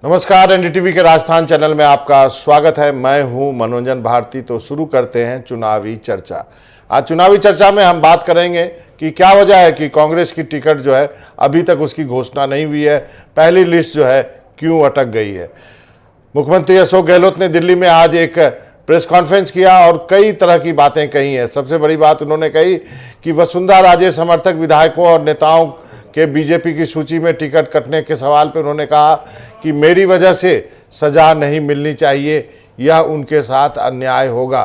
नमस्कार, एनडीटीवी के राजस्थान चैनल में आपका स्वागत है। मैं हूं मनोरंजन भारती। तो शुरू करते हैं चुनावी चर्चा। आज चुनावी चर्चा में हम बात करेंगे कि क्या वजह है कि कांग्रेस की टिकट जो है अभी तक उसकी घोषणा नहीं हुई है, पहली लिस्ट जो है क्यों अटक गई है। मुख्यमंत्री अशोक गहलोत ने दिल्ली में आज एक प्रेस कॉन्फ्रेंस किया और कई तरह की बातें कही हैं। सबसे बड़ी बात उन्होंने कही कि वसुंधरा राजे समर्थक विधायकों और नेताओं के बीजेपी की सूची में टिकट कटने के सवाल पर उन्होंने कहा कि मेरी वजह से सजा नहीं मिलनी चाहिए, यह उनके साथ अन्याय होगा।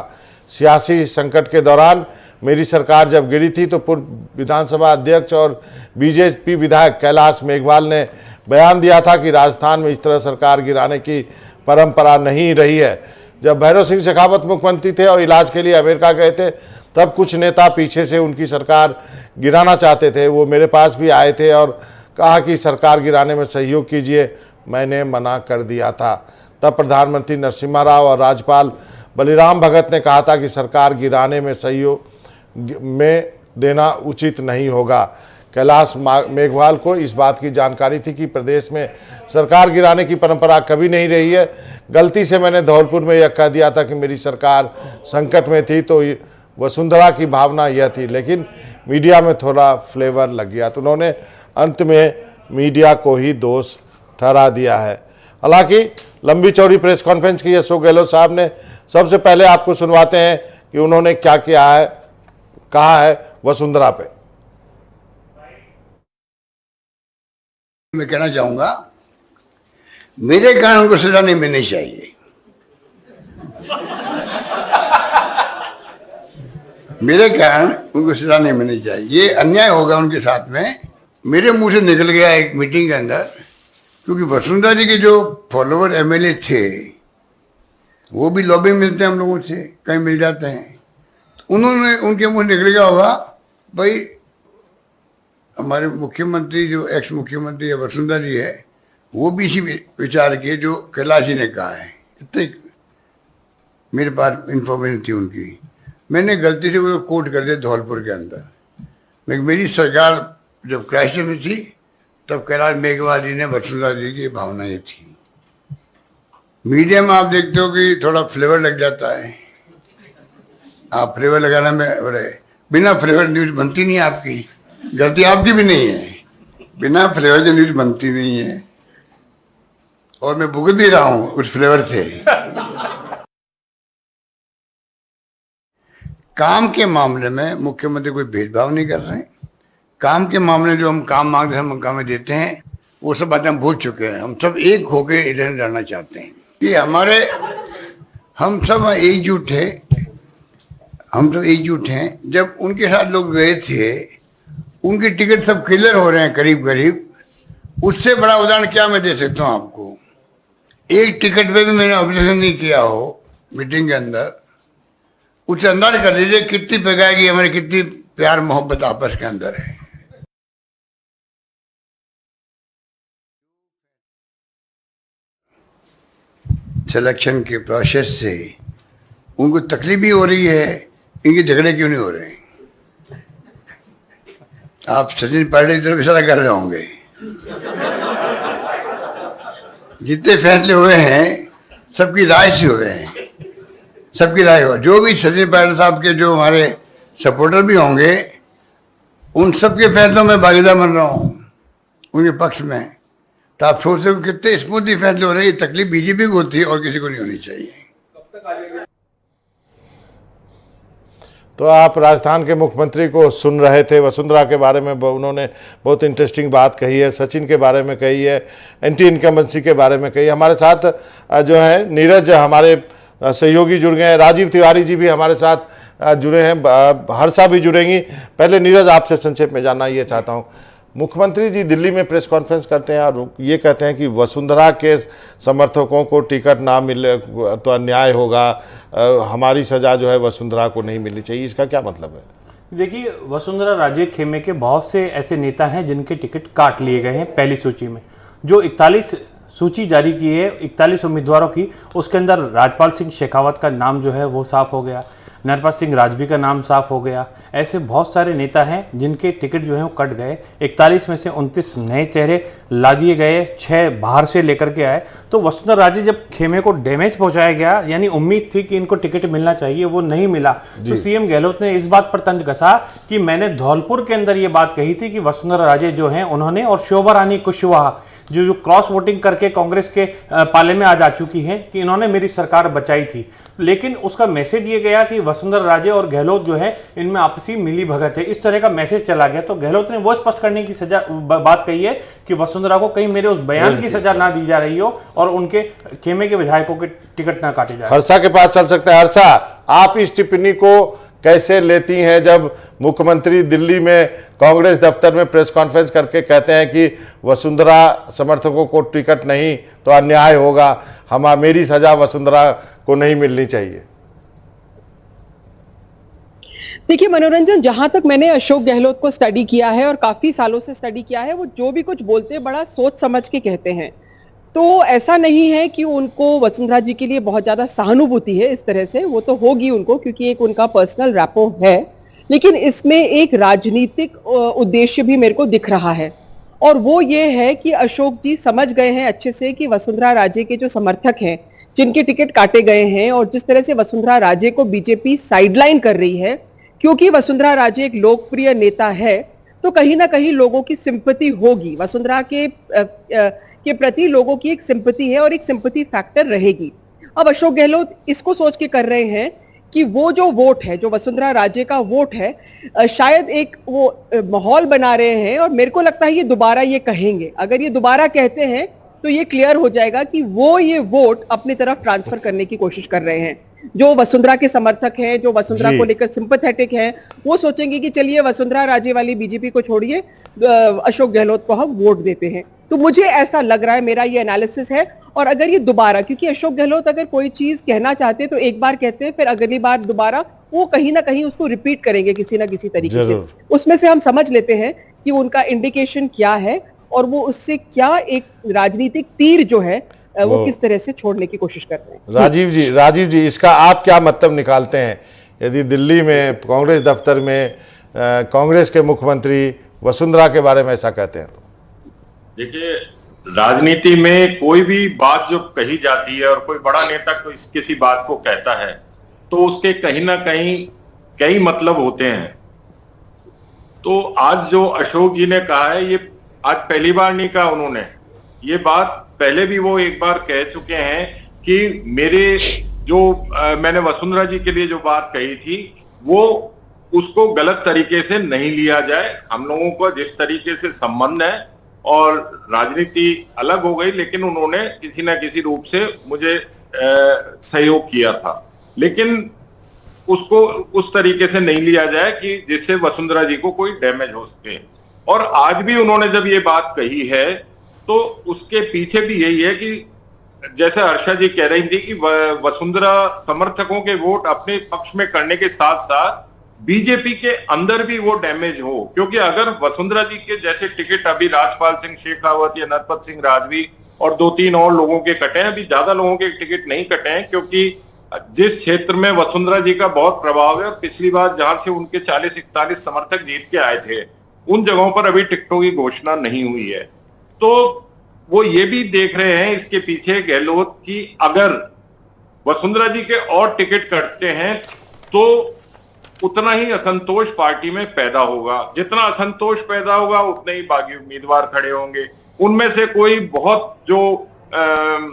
सियासी संकट के दौरान मेरी सरकार जब गिरी थी तो पूर्व विधानसभा अध्यक्ष और बीजेपी विधायक कैलाश मेघवाल ने बयान दिया था कि राजस्थान में इस तरह सरकार गिराने की परंपरा नहीं रही है। जब भैरव सिंह शेखावत मुख्यमंत्री थे और इलाज के लिए अमेरिका गए थे, तब कुछ नेता पीछे से उनकी सरकार गिराना चाहते थे। वो मेरे पास भी आए थे और कहा कि सरकार गिराने में सहयोग कीजिए। मैंने मना कर दिया था। तब प्रधानमंत्री नरसिम्हा राव और राज्यपाल बलिराम भगत ने कहा था कि सरकार गिराने में सहयोग में देना उचित नहीं होगा। कैलाश मेघवाल को इस बात की जानकारी थी कि प्रदेश में सरकार गिराने की परंपरा कभी नहीं रही है। गलती से मैंने धौलपुर में यह कह दिया था कि मेरी सरकार संकट में थी, तो वसुंधरा की भावना यह थी, लेकिन मीडिया में थोड़ा फ्लेवर लग गया। तो उन्होंने अंत में मीडिया को ही दोष ठहरा दिया है। हालांकि लंबी चौड़ी प्रेस कॉन्फ्रेंस की अशोक गहलोत साहब ने। सबसे पहले आपको सुनवाते हैं कि उन्होंने क्या किया है, कहा है वसुंधरा पे। मैं कहना चाहूंगा, मेरे कारण उनको सजा नहीं मिलनी चाहिए। मेरे कारण उनको सजा नहीं मिलनी चाहिए, ये अन्याय होगा उनके साथ में। मेरे मुंह से निकल गया एक मीटिंग के अंदर, क्योंकि वसुंधरा जी के जो फॉलोवर एमएलए थे वो भी लॉबी मिलते हैं हम लोगों से, कहीं मिल जाते हैं। तो उन्होंने उनके मुंह निकल गया होगा, भाई हमारे मुख्यमंत्री जो एक्स मुख्यमंत्री वसुंधरा जी है वो भी इसी विचार के जो कैलाश जी ने कहा है। इतने मेरे पास इंफॉर्मेशन थी उनकी, मैंने गलती से वो कोट कर दिया धौलपुर के अंदर। लेकिन मेरी सरकार जब क्राइसिस में थी तब कैलाश मेघवाल जी ने वसुंधरा जी की भावनाएं थी। मीडिया में आप देखते हो कि थोड़ा फ्लेवर लग जाता है। आप फ्लेवर लगाना में बड़े, बिना फ्लेवर न्यूज बनती नहीं। आपकी गलती आपकी भी नहीं है, बिना फ्लेवर की न्यूज बनती नहीं है। और मैं भुगत भी रहा हूं उस फ्लेवर से। काम के मामले में मुख्यमंत्री कोई भेदभाव नहीं कर रहे हैं। काम के मामले जो हम काम मांगते हैं, हम काम देते हैं, वो सब बातें हम भूल चुके हैं। हम सब एक होके इलेक्शन लड़ना चाहते हैं। ये हमारे, हम सब एकजुट है, हम सब एकजुट हैं। जब उनके साथ लोग गए थे, उनके टिकट सब क्लियर हो रहे हैं करीब करीब। उससे बड़ा उदाहरण क्या मैं दे सकता हूँ आपको। एक टिकट पे भी मैंने ऑब्जर्वेशन नहीं किया हो मीटिंग के अंदर, उससे अंदाज कर लीजिए कितनी बेगाएगी हमारी, कितनी प्यार मोहब्बत आपस के अंदर है। सिलेक्शन के प्रोसेस से उनको तकलीफ भी हो रही है, इनके झगड़े क्यों नहीं हो रहे हैं? आप सचिन पायलट की तरफ इशारा कर रहे होंगे। जितने फैसले हुए हैं सबकी राय से हुए हैं, सबकी राय हो। जो भी सचिन पायलट साहब के जो हमारे सपोर्टर भी होंगे, उन सबके फैसलों में भागीदार बन रहा हूँ उनके पक्ष में। तो आप सोचते हो कितने स्मूथली फैसले हो रहे हैं। ये तकलीफ बीजेपी को होती है और किसी को नहीं होनी चाहिए। तो आप राजस्थान के मुख्यमंत्री को सुन रहे थे। वसुंधरा के बारे में उन्होंने बहुत इंटरेस्टिंग बात कही है, सचिन के बारे में कही है, एंटी इनकम्बेंसी के बारे में कही है। हमारे साथ जो है नीरज, हमारे सहयोगी जुड़ गए हैं। राजीव तिवारी जी भी हमारे साथ जुड़े हैं, हर्षा भी जुड़ेंगी। पहले नीरज, आपसे संक्षेप में जानना ये चाहता हूँ, मुख्यमंत्री जी दिल्ली में प्रेस कॉन्फ्रेंस करते हैं और ये कहते हैं कि वसुंधरा के समर्थकों को टिकट ना मिले तो अन्याय होगा, हमारी सजा जो है वसुंधरा को नहीं मिलनी चाहिए। इसका क्या मतलब है? देखिए, वसुंधरा राजे खेमे के बहुत से ऐसे नेता हैं जिनके टिकट काट लिए गए हैं पहली सूची में। जो 41 सूची जारी की है 41 उम्मीदवारों की, उसके अंदर राजपाल सिंह शेखावत का नाम जो है वो साफ हो गया। नरपत सिंह राजवी का नाम साफ हो गया। ऐसे बहुत सारे नेता हैं जिनके टिकट जो है वो कट गए। 41 में से 29 नए चेहरे ला दिए गए, 6 बाहर से लेकर के आए। तो वसुंधरा राजे जब खेमे को डैमेज पहुंचाया गया, यानी उम्मीद थी कि इनको टिकट मिलना चाहिए, वो नहीं मिला, तो सीएम गहलोत ने इस बात पर तंज कसा कि मैंने धौलपुर के अंदर ये बात कही थी कि वसुंधरा राजे जो हैं उन्होंने, और शोभा रानी कुशवाहा जो क्रॉस वोटिंग करके कांग्रेस के पाले में आ जा चुकी हैं, कि इन्होंने मेरी सरकार बचाई थी। लेकिन उसका मैसेज ये गया कि वसुंधरा राजे और गहलोत जो है इनमें आपसी मिली भगत है, इस तरह का मैसेज चला गया। तो गहलोत ने वो स्पष्ट करने की बात कही है कि वसुंधरा को कहीं मेरे उस बयान की सजा ना दी जा रही हो और उनके खेमे के विधायकों के टिकट ना काटे जाए। हर्षा के पास चल सकते हैं। हर्षा, आप इस टिप्पणी को कैसे लेती हैं जब मुख्यमंत्री दिल्ली में कांग्रेस दफ्तर में प्रेस कॉन्फ्रेंस करके कहते हैं कि वसुंधरा समर्थकों को टिकट नहीं तो अन्याय होगा, मेरी सजा वसुंधरा को नहीं मिलनी चाहिए? देखिए मनोरंजन, जहां तक मैंने अशोक गहलोत को स्टडी किया है और काफी सालों से स्टडी किया है, वो जो भी कुछ बोलते हैं बड़ा सोच समझ के कहते हैं। तो ऐसा नहीं है कि उनको वसुंधरा जी के लिए बहुत ज्यादा सहानुभूति है इस तरह से, वो तो होगी उनको, क्योंकि एक उनका पर्सनल रैपो है। लेकिन इसमें एक राजनीतिक उद्देश्य भी मेरे को दिख रहा है, और वो ये है कि अशोक जी समझ गए हैं अच्छे से कि वसुंधरा राजे के जो समर्थक हैं, जिनके टिकट काटे गए हैं, और जिस तरह से वसुंधरा राजे को बीजेपी साइडलाइन कर रही है, क्योंकि वसुंधरा राजे एक लोकप्रिय नेता है, तो कहीं ना कहीं लोगों की सिंपैथी होगी, वसुंधरा के प्रति लोगों की एक सिंपैथी है और एक सिंपैथी फैक्टर रहेगी। अब अशोक गहलोत इसको सोच के कर रहे हैं कि वो जो वोट है, जो वसुंधरा राजे का वोट है, शायद एक वो माहौल बना रहे हैं, और मेरे को लगता है ये दोबारा ये कहेंगे। अगर ये दोबारा कहते हैं तो ये क्लियर हो जाएगा कि वो ये वोट अपनी तरफ ट्रांसफर करने की कोशिश कर रहे हैं। जो वसुंधरा के समर्थक हैं, जो वसुंधरा को लेकर सिंपैथेटिक हैं, वो सोचेंगे कि चलिए वसुंधरा राजे वाली बीजेपी को छोड़िए, अशोक गहलोत को हम वोट देते हैं। तो मुझे ऐसा लग रहा है, मेरा ये एनालिसिस है। और अगर ये दोबारा, क्योंकि अशोक गहलोत अगर कोई चीज कहना चाहते हैं तो एक बार कहते हैं, फिर अगली बार दोबारा वो कहीं ना कहीं उसको रिपीट करेंगे किसी ना किसी तरीके से। उसमें से हम समझ लेते हैं कि उनका इंडिकेशन क्या है, और वो उससे क्या एक राजनीतिक तीर जो है वो किस तरह से छोड़ने की कोशिश कर रहे हैं। राजीव जी, इसका आप क्या मतलब निकालते हैं यदि दिल्ली में कांग्रेस दफ्तर में कांग्रेस के मुख्यमंत्री वसुंधरा के बारे में ऐसा कहते हैं? तो देखिए, राजनीति में कोई भी बात जो कही जाती है और कोई बड़ा नेता किसी बात को कहता है तो उसके कहीं ना कहीं कई मतलब होते हैं। तो आज जो अशोक जी ने कहा है, ये आज पहली बार नहीं कहा उन्होंने, ये बात पहले भी वो एक बार कह चुके हैं कि मैंने वसुंधरा जी के लिए जो बात कही थी वो उसको गलत तरीके से नहीं लिया जाए। हम लोगों को जिस तरीके से संबंध है और राजनीति अलग हो गई, लेकिन उन्होंने किसी ना किसी रूप से मुझे सहयोग किया था, लेकिन उसको उस तरीके से नहीं लिया जाए कि जिससे वसुंधरा जी को कोई डैमेज हो सके। और आज भी उन्होंने जब ये बात कही है तो उसके पीछे भी यही है कि जैसे हर्षा जी कह रही थी कि वसुंधरा समर्थकों के वोट अपने पक्ष में करने के साथ साथ बीजेपी के अंदर भी वो डैमेज हो। क्योंकि अगर वसुंधरा जी के जैसे टिकट अभी राजपाल सिंह शेखावत या नरपत सिंह राजवी और 2-3 और लोगों के कटे हैं, अभी ज्यादा लोगों के टिकट नहीं कटे हैं, क्योंकि जिस क्षेत्र में वसुंधरा जी का बहुत प्रभाव है और पिछली बार जहां से उनके 40-41 समर्थक जीत के आए थे, उन जगहों पर अभी टिकटों की घोषणा नहीं हुई है। तो वो ये भी देख रहे हैं इसके पीछे गहलोत की, अगर वसुंधरा जी के और टिकट कटते हैं तो उतना ही असंतोष पार्टी में पैदा होगा। जितना असंतोष पैदा होगा उतने ही बागी उम्मीदवार खड़े होंगे। उनमें से कोई बहुत जो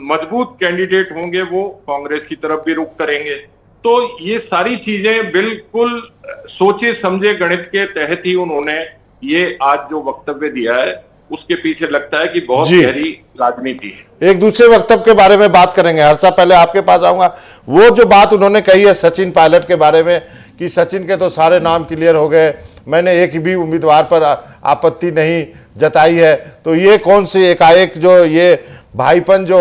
मजबूत कैंडिडेट होंगे वो कांग्रेस की तरफ भी रुख करेंगे। तो ये सारी चीजें बिल्कुल सोचे समझे गणित के तहत ही उन्होंने ये आज जो वक्तव्य दिया है, उसके पीछे लगता है कि बहुत गहरी राजनीति है। एक दूसरे वक्तव्य के बारे में बात करेंगे। हर्षा, पहले आपके पास आऊंगा। वो जो बात उन्होंने कही है सचिन पायलट के बारे में कि सचिन के तो सारे नाम क्लियर हो गए, मैंने एक भी उम्मीदवार पर आपत्ति नहीं जताई है, तो ये कौन सी एकाएक जो ये भाईपन जो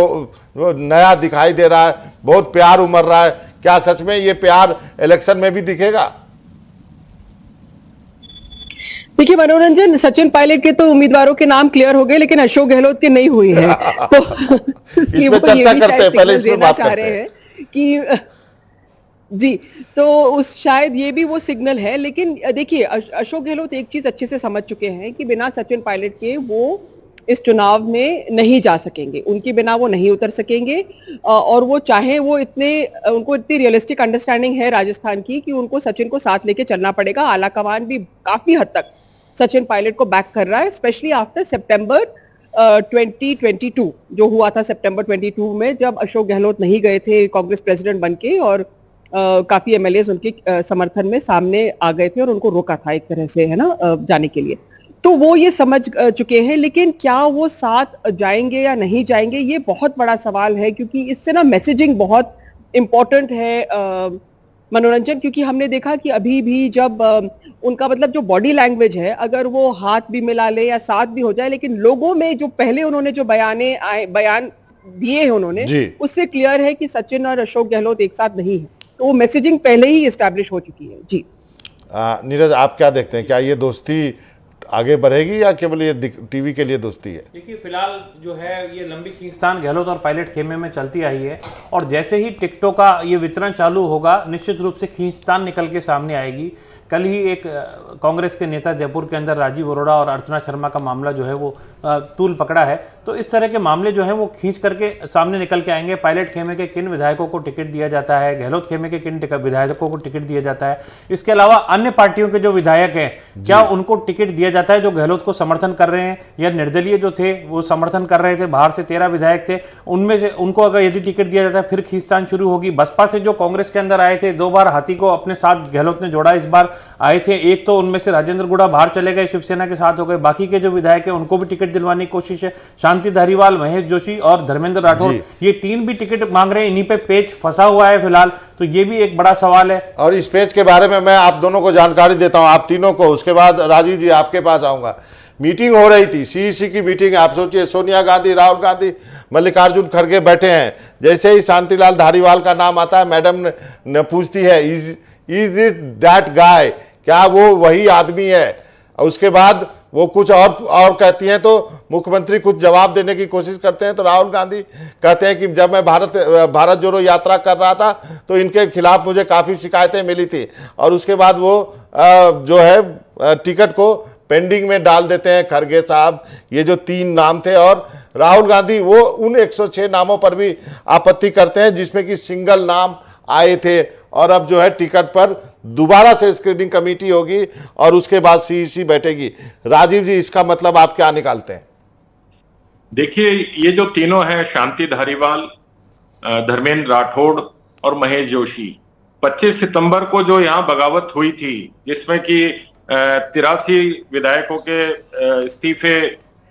नया दिखाई दे रहा है, बहुत प्यार उमड़ रहा है, क्या सच में ये प्यार इलेक्शन में भी दिखेगा? देखिए मनोरंजन, सचिन पायलट के तो उम्मीदवारों के नाम क्लियर हो गए, लेकिन अशोक गहलोत के नहीं हुए हैं। तो इसमें चर्चा करते हैं, पहले इसमें बात करते हैं कि जी, तो उस शायद ये भी वो सिग्नल है, लेकिन देखिए अशोक गहलोत एक चीज अच्छे से समझ चुके हैं कि बिना सचिन पायलट के वो इस चुनाव में नहीं जा सकेंगे, उनके बिना वो नहीं उतर सकेंगे। और वो चाहे वो उनको इतनी रियलिस्टिक अंडरस्टैंडिंग है राजस्थान की कि उनको सचिन को साथ लेके चलना पड़ेगा। आला कमान भी काफी हद तक सचिन पायलट को बैक कर रहा है, स्पेशली आफ्टर सितंबर 2022 जो हुआ था। सितंबर 22 में जब अशोक गहलोत नहीं गए थे कांग्रेस प्रेसिडेंट बनके, और काफी एमएलएज उनके समर्थन में सामने आ गए थे और उनको रोका था एक तरह से, है ना, जाने के लिए। तो वो ये समझ चुके हैं, लेकिन क्या वो साथ जाएंगे या नहीं जाएंगे ये बहुत बड़ा सवाल है, क्योंकि इससे ना मैसेजिंग बहुत इंपॉर्टेंट है मनोरंजन। क्योंकि हमने देखा कि अभी भी जब उनका मतलब जो बॉडी लैंग्वेज है, अगर वो हाथ भी मिला ले या साथ भी हो जाए, लेकिन लोगों में जो पहले उन्होंने जो बयान दिए हैं उन्होंने, उससे क्लियर है कि सचिन और अशोक गहलोत एक साथ नहीं है। तो वो मैसेजिंग पहले ही एस्टैब्लिश हो चुकी है। जी नीरज, आप क्या देखते हैं, क्या ये दोस्ती आगे बढ़ेगी या केवल ये टीवी के लिए दोस्ती है? देखिए, फिलहाल जो है ये लंबी खींचतान गहलोत और पायलट खेमे में चलती आई है, और जैसे ही टिकटों का ये वितरण चालू होगा निश्चित रूप से खींचतान निकल के सामने आएगी। कल ही एक कांग्रेस के नेता जयपुर के अंदर राजीव अरोड़ा और अर्चना शर्मा का मामला जो है वो तूल पकड़ा है। तो इस तरह के मामले जो है वो खींच करके सामने निकल के आएंगे। पायलट खेमे के किन विधायकों को टिकट दिया जाता है, गहलोत खेमे के किन विधायकों को टिकट दिया जाता है, इसके अलावा अन्य पार्टियों के जो विधायक हैं क्या उनको टिकट दिया जाता है जो गहलोत को समर्थन कर रहे हैं, या निर्दलीय जो थे वो समर्थन कर रहे थे, बाहर से 13 विधायक थे, उनमें से उनको अगर यदि टिकट दिया जाता है फिर खींचतान शुरू होगी। बसपा से जो कांग्रेस के अंदर आए थे, 2 बार हाथी को अपने साथ गहलोत ने जोड़ा, इस बार आए थे, एक तो उनमें से राजेंद्र गुड़ा बाहर चले गए, शिवसेना के साथ हो गए, बाकी के जो विधायक हैं उनको भी टिकट दिलवाने की कोशिश है। शांति धारीवाल, महेश जोशी और धर्मेंद्र राठौड़, ये 3 भी टिकट मांग रहे हैं। इन्हीं पे पेच फंसा हुआ है फिलहाल, तो ये भी एक बड़ा सवाल है। और इस पेच के बारे में मैं आप दोनों को जानकारी देता हूं, आप तीनों को, उसके बाद राजीव जी आपके पास आऊंगा। मीटिंग हो रही थी, सीईसी की मीटिंग, आप सोचिए सोनिया गांधी, राहुल गांधी, मल्लिकार्जुन खड़गे बैठे हैं। जैसे ही शांतिलाल धारीवाल का नाम आता है, मैडम ने पूछती है इज इट दैट गाय, क्या वो वही आदमी है? और उसके बाद वो कुछ और कहती हैं, तो मुख्यमंत्री कुछ जवाब देने की कोशिश करते हैं। तो राहुल गांधी कहते हैं कि जब मैं भारत जोड़ो यात्रा कर रहा था तो इनके खिलाफ मुझे काफ़ी शिकायतें मिली थी, और उसके बाद वो जो है टिकट को पेंडिंग में डाल देते हैं खड़गे साहब। ये जो 3 नाम थे, और राहुल गांधी वो उन 106 नामों पर भी आपत्ति करते हैं जिसमें कि सिंगल नाम आए थे, और अब जो है टिकट पर दोबारा से स्क्रीनिंग कमेटी होगी और उसके बाद सीईसी बैठेगी। राजीव जी, इसका मतलब आप क्या निकालते हैं? देखिए, ये जो तीनों हैं, शांति धारीवाल, धर्मेंद्र राठौड़ और महेश जोशी, 25 सितंबर को जो यहाँ बगावत हुई थी जिसमें कि 83 विधायकों के इस्तीफे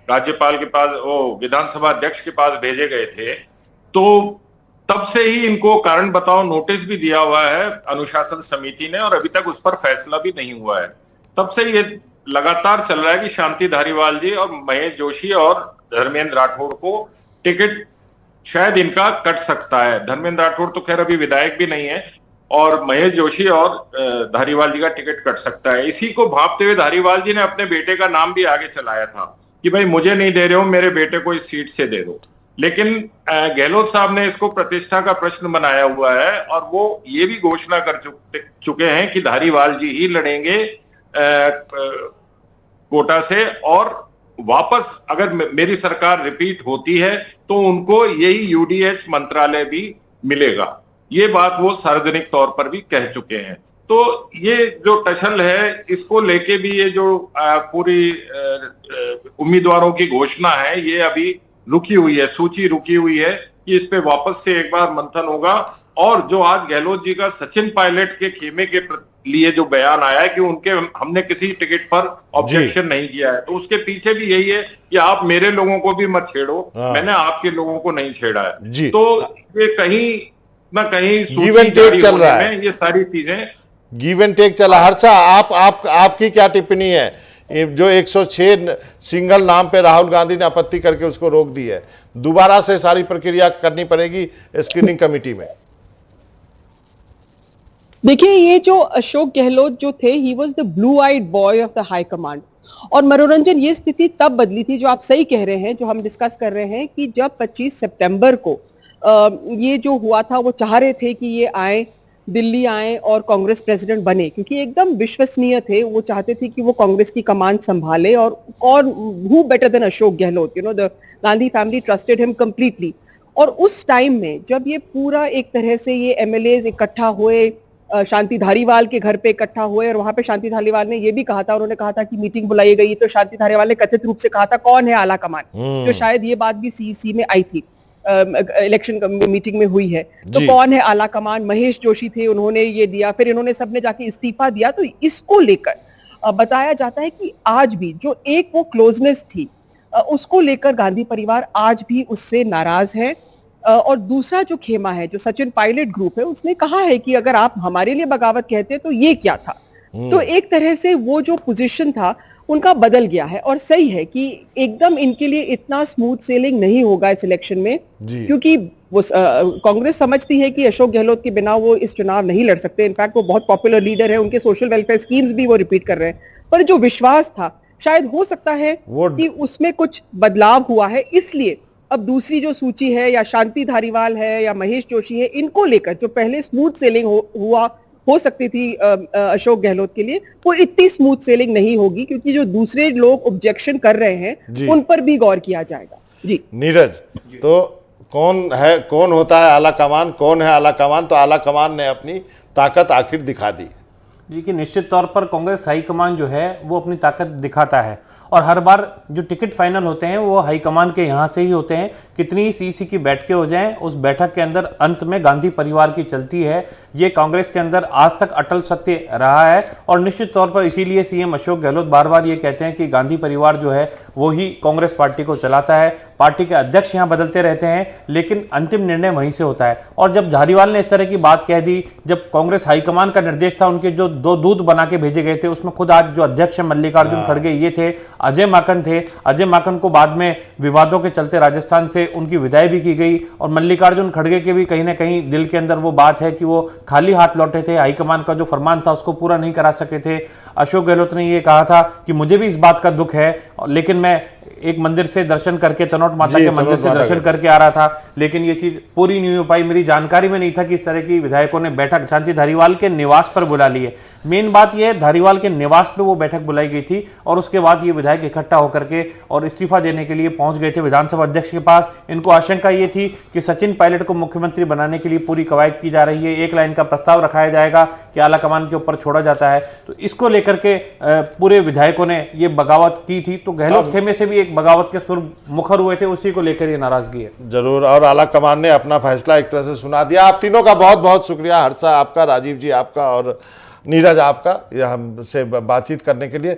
राज्यपाल के पास, वो विधानसभा अध्यक्ष के पास भेजे गए थे, तो तब से ही इनको कारण बताओ नोटिस भी दिया हुआ है अनुशासन समिति ने, और अभी तक उस पर फैसला भी नहीं हुआ है। तब से ये लगातार चल रहा है कि शांति धारीवाल जी और महेश जोशी और धर्मेंद्र राठौड़ को टिकट शायद इनका कट सकता है। धर्मेंद्र राठौड़ तो खैर अभी विधायक भी नहीं है, और महेश जोशी और धारीवाल जी का टिकट कट सकता है। इसी को भांपते हुए धारीवाल जी ने अपने बेटे का नाम भी आगे चलाया था कि भाई मुझे नहीं दे रहे हो, मेरे बेटे को इस सीट से दे दो। लेकिन गहलोत साहब ने इसको प्रतिष्ठा का प्रश्न बनाया हुआ है, और वो ये भी घोषणा कर चुके हैं कि धारीवाल जी ही लड़ेंगे कोटा से, और वापस अगर मेरी सरकार रिपीट होती है तो उनको यही यूडीएच मंत्रालय भी मिलेगा। ये बात वो सार्वजनिक तौर पर भी कह चुके हैं। तो ये जो टसल है, इसको लेके भी ये जो पूरी उम्मीदवारों की घोषणा है, ये अभी रुकी हुई है, सूची रुकी हुई है कि इस पे वापस से एक बार मंथन होगा। और जो आज गहलोत जी का सचिन पायलट के खेमे के लिए जो बयान आया है कि उनके हमने किसी टिकट पर ऑब्जेक्शन नहीं किया है, तो उसके पीछे भी यही है कि आप मेरे लोगों को भी मत छेड़ो, मैंने आपके लोगों को नहीं छेड़ा है। तो ये कहीं ना कहीं गिव एंड टेक चल रहा है, ये सारी चीजें गिव एंड टेक चला। हर्षा, आपकी क्या टिप्पणी है? जो 106 सिंगल नाम पे राहुल गांधी ने आपत्ति करके उसको रोक दी है, दोबारा से सारी प्रक्रिया करनी पड़ेगी स्क्रीनिंग कमेटी में। देखिए, ये जो अशोक गहलोत जो थे, he was the blue eyed boy of the high command. और मनोरंजन, ये स्थिति तब बदली थी, जो आप सही कह रहे हैं, जो हम डिस्कस कर रहे हैं, कि जब 25 सितंबर को ये जो हुआ था, वो चाह रहे थे कि ये आए, दिल्ली आए और कांग्रेस प्रेसिडेंट बने, क्योंकि एकदम विश्वसनीय थे। वो चाहते थे कि वो कांग्रेस की कमान संभाले, और कौन, who better than Ashok Gehlot, the Gandhi family trusted him completely. और उस टाइम में जब ये पूरा एक तरह से ये एमएलएज इकट्ठा हुए, शांति धारीवाल के घर पे इकट्ठा हुए, और वहां पे शांति धारीवाल ने ये भी कहा था, उन्होंने कहा था कि मीटिंग बुलाई गई, तो शांति धारीवाल ने कथित रूप से कहा था कौन है आला कमान, जो शायद ये बात भी सीईसी में आई थी, इलेक्शन मीटिंग में हुई है। तो जी। कौन है आला कमान, महेश जोशी थे, उन्होंने ये दिया, फिर इन्होंने सबने जाके इस्तीफा दिया। तो इसको लेकर बताया जाता है कि आज भी जो एक वो क्लोजनेस थी, उसको लेकर गांधी परिवार आज भी उससे नाराज है। और दूसरा जो खेमा है, जो सचिन पायलट ग्रुप है, उसने कहा है कि अगर आप हमारे लिए बगावत कहते तो ये क्या था। तो एक तरह से वो जो पोजीशन था उनका बदल गया है, और सही है कि एकदम इनके लिए इतना स्मूथ सेलिंग नहीं होगा इस इलेक्शन में, क्योंकि वो कांग्रेस समझती है कि अशोक गहलोत के बिना वो इस चुनाव नहीं लड़ सकते। इनफैक्ट वो बहुत पॉपुलर लीडर है, उनके सोशल वेलफेयर स्कीम्स भी वो रिपीट कर रहे हैं। पर जो विश्वास था, शायद हो सकता है कि उसमें कुछ बदलाव हुआ है, इसलिए अब दूसरी जो सूची है, या शांति धारीवाल है या महेश जोशी है, इनको लेकर जो पहले स्मूथ सेलिंग हो सकती थी अशोक गहलोत के लिए, वो इतनी स्मूथ सेलिंग नहीं होगी, क्योंकि जो दूसरे लोग ऑब्जेक्शन कर रहे हैं उन पर भी गौर किया जाएगा। जी नीरज, तो कौन होता है आला कमान, कौन है आला कमान? तो आला कमान ने अपनी ताकत आखिर दिखा दी जी, कि निश्चित तौर पर कांग्रेस हाईकमान जो है वो अपनी ताकत दिखाता है, और हर बार जो टिकट फाइनल होते हैं वो हाईकमान के यहाँ से ही होते हैं। कितनी ही सीसी की बैठकें हो जाएं, उस बैठक के अंदर अंत में गांधी परिवार की चलती है। ये कांग्रेस के अंदर आज तक अटल सत्य रहा है, और निश्चित तौर पर इसीलिए सीएम अशोक गहलोत बार बार ये कहते हैं कि गांधी परिवार जो है वो ही कांग्रेस पार्टी को चलाता है। पार्टी के अध्यक्ष यहाँ बदलते रहते हैं, लेकिन अंतिम निर्णय वहीं से होता है। और जब धारीवाल ने इस तरह की बात कह दी, जब कांग्रेस हाईकमान का निर्देश था, उनके जो 2 दूत बना के भेजे गए थे, उसमें खुद आज जो अध्यक्ष है मल्लिकार्जुन खड़गे ये थे, अजय माकन थे। अजय माकन को बाद में विवादों के चलते राजस्थान से उनकी विदाई भी की गई, और मल्लिकार्जुन खड़गे के भी कहीं ना कहीं दिल के अंदर वो बात है कि वो खाली हाथ लौटे थे, हाईकमान का जो फरमान था उसको पूरा नहीं करा सके थे। अशोक गहलोत ने ये कहा था कि मुझे भी इस बात का दुख है, लेकिन मैं एक मंदिर से दर्शन करके, तनोट माता के मंदिर से दर्शन करके आ रहा था, लेकिन ये चीज पूरी नहीं हो पाई। मेरी जानकारी में नहीं था कि इस तरह की विधायकों ने बैठक शांति धारीवाल के निवास पर बुला ली है। मेन बात यह है, धारीवाल के निवास पर वो बैठक बुलाई गई थी, और उसके बाद ये विधायक इकट्ठा होकर के और इस्तीफा देने के लिए पहुंच गए थे विधानसभा अध्यक्ष के पास। इनको आशंका ये थी कि सचिन पायलट को मुख्यमंत्री बनाने के लिए पूरी कवायद की जा रही है, 1 लाइन का प्रस्ताव रखाया जाएगा कि आला कमान के ऊपर छोड़ा जाता है। तो इसको लेकर के पूरे विधायकों ने ये बगावत की थी। तो गहलोत खेमे से भी एक बगावत के सुर मुखर हुए थे, उसी को लेकर ये नाराजगी है। जरूर, और आला कमान ने अपना फैसला एक तरह से सुना दिया। आप तीनों का बहुत बहुत शुक्रिया, हर्षा आपका, राजीव जी आपका, और नीरज आपका, यह हमसे बातचीत करने के लिए।